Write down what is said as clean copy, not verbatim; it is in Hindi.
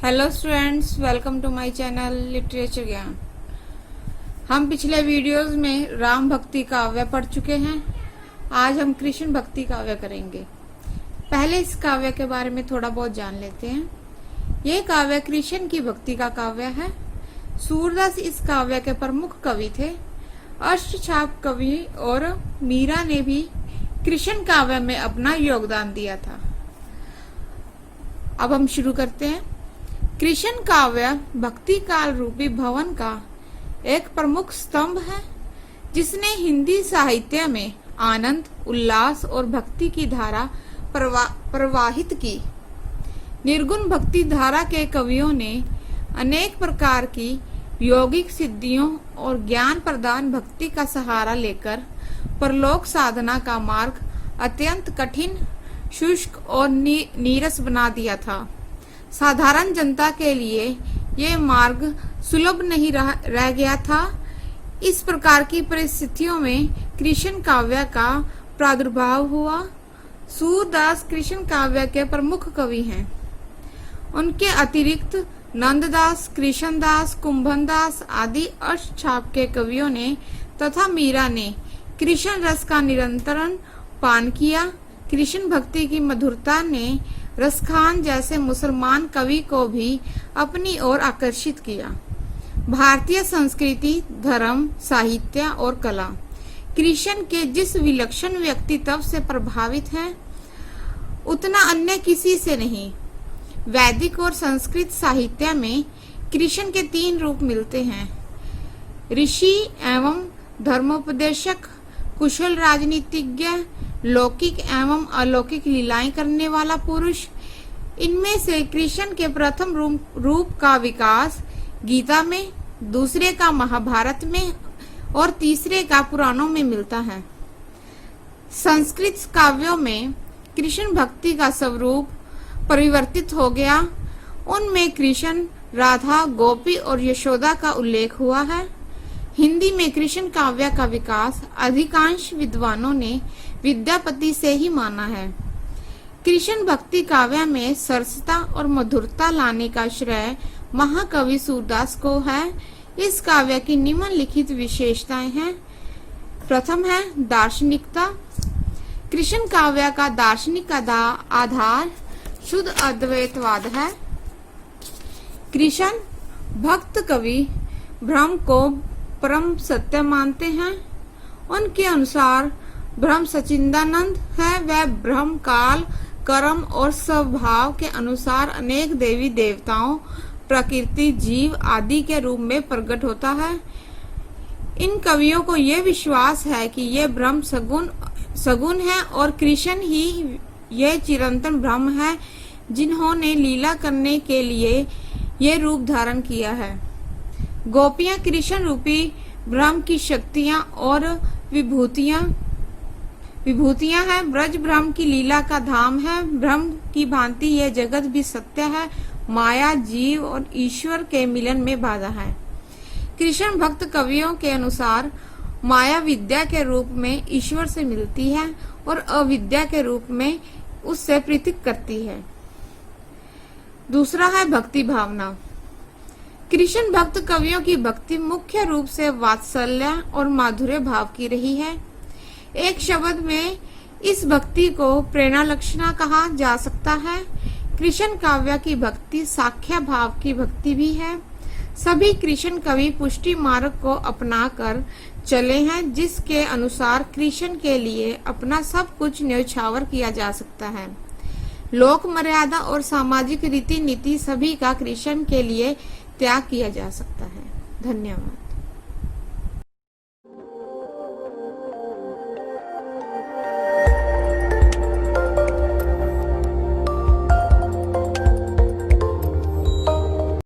Hello students, welcome to my channel literature Gyan. हम पिछले वीडियोस में राम भक्ति काव्य पढ़ चुके हैं। आज हम कृष्ण भक्ति काव्य करेंगे। पहले इस काव्य के बारे में थोड़ा बहुत जान लेते हैं। ये काव्य कृष्ण की भक्ति का काव्य है। सूरदास इस काव्य के प्रमुख कवि थे। अष्टछाप कवि और मीरा ने भी कृष्ण काव्य में अपना योगदान दिया था। अब हम शुरू करते हैं। कृष्ण काव्य भक्ति काल रूपी भवन का एक प्रमुख स्तंभ है, जिसने हिंदी साहित्य में आनंद, उल्लास और भक्ति की धारा प्रवाहित की। निर्गुण भक्ति धारा के कवियों ने अनेक प्रकार की यौगिक सिद्धियों और ज्ञान प्रदान भक्ति का सहारा लेकर परलोक साधना का मार्ग अत्यंत कठिन, शुष्क और नीरस बना दिया था। साधारण जनता के लिए ये मार्ग सुलभ नहीं रह गया था। इस प्रकार की परिस्थितियों में कृष्ण काव्य का प्रादुर्भाव हुआ। सूरदास कृष्ण काव्य के प्रमुख कवि हैं। उनके अतिरिक्त नंददास, कृष्णदास, कुंभनदास आदि अष्टछाप के कवियों ने तथा मीरा ने कृष्ण रस का निरंतर पान किया। कृष्ण भक्ति की मधुरता ने रसखान जैसे मुसलमान कवि को भी अपनी ओर आकर्षित किया। भारतीय संस्कृति, धर्म, साहित्य और कला कृष्ण के जिस विलक्षण व्यक्तित्व से प्रभावित है, उतना अन्य किसी से नहीं। वैदिक और संस्कृत साहित्य में कृष्ण के 3 रूप मिलते हैं: ऋषि एवं धर्मोपदेशक, कुशल राजनीतिज्ञ, लौकिक एवं अलौकिक लीलाएं करने वाला पुरुष। इनमें से कृष्ण के प्रथम रूप का विकास गीता में, दूसरे का महाभारत में और तीसरे का पुराणों में मिलता है। संस्कृत काव्यों में कृष्ण भक्ति का स्वरूप परिवर्तित हो गया। उनमें कृष्ण, राधा, गोपी और यशोदा का उल्लेख हुआ है। हिंदी में कृष्ण काव्य का विकास अधिकांश विद्वानों ने विद्यापति से ही माना है। कृष्ण भक्ति काव्य में सरसता और मधुरता लाने का श्रेय महाकवि सूरदास को है। इस काव्य की निम्नलिखित विशेषताएं हैं। प्रथम है दार्शनिकता। कृष्ण काव्य का दार्शनिक आधार शुद्ध अद्वैतवाद है। कृष्ण भक्त कवि ब्रह्म को परम सत्य मानते हैं। उनके अनुसार ब्रह्म सच्चिदानंद है। वह ब्रह्म काल, कर्म और स्वभाव के अनुसार अनेक देवी देवताओं, प्रकृति, जीव आदि के रूप में प्रकट होता है। इन कवियों को यह विश्वास है कि यह ब्रह्म सगुण है और कृष्ण ही यह चिरंतन ब्रह्म है, जिन्होंने लीला करने के लिए यह रूप धारण किया है। गोपियां कृष्ण रूपी ब्रह्म की शक्तियां और विभूतियां हैं। ब्रज ब्रह्म की लीला का धाम है। ब्रह्म की भांति यह जगत भी सत्य है। माया जीव और ईश्वर के मिलन में बाधा है। कृष्ण भक्त कवियों के अनुसार माया विद्या के रूप में ईश्वर से मिलती है और अविद्या के रूप में उससे पृथक करती है। दूसरा है भक्ति भावना। कृष्ण भक्त कवियों की भक्ति मुख्य रूप से वात्सल्य और माधुर्य भाव की रही है। एक शब्द में इस भक्ति को प्रेरणा लक्षणा कहा जा सकता है। कृष्ण काव्य की भक्ति साख्य भाव की भक्ति भी है। सभी कृष्ण कवि पुष्टि मार्ग को अपनाकर चले हैं, जिसके अनुसार कृष्ण के लिए अपना सब कुछ न्यौछावर किया जा सकता है। लोक मर्यादा और सामाजिक रीति नीति सभी का कृष्ण के लिए त्याग किया जा सकता है। धन्यवाद।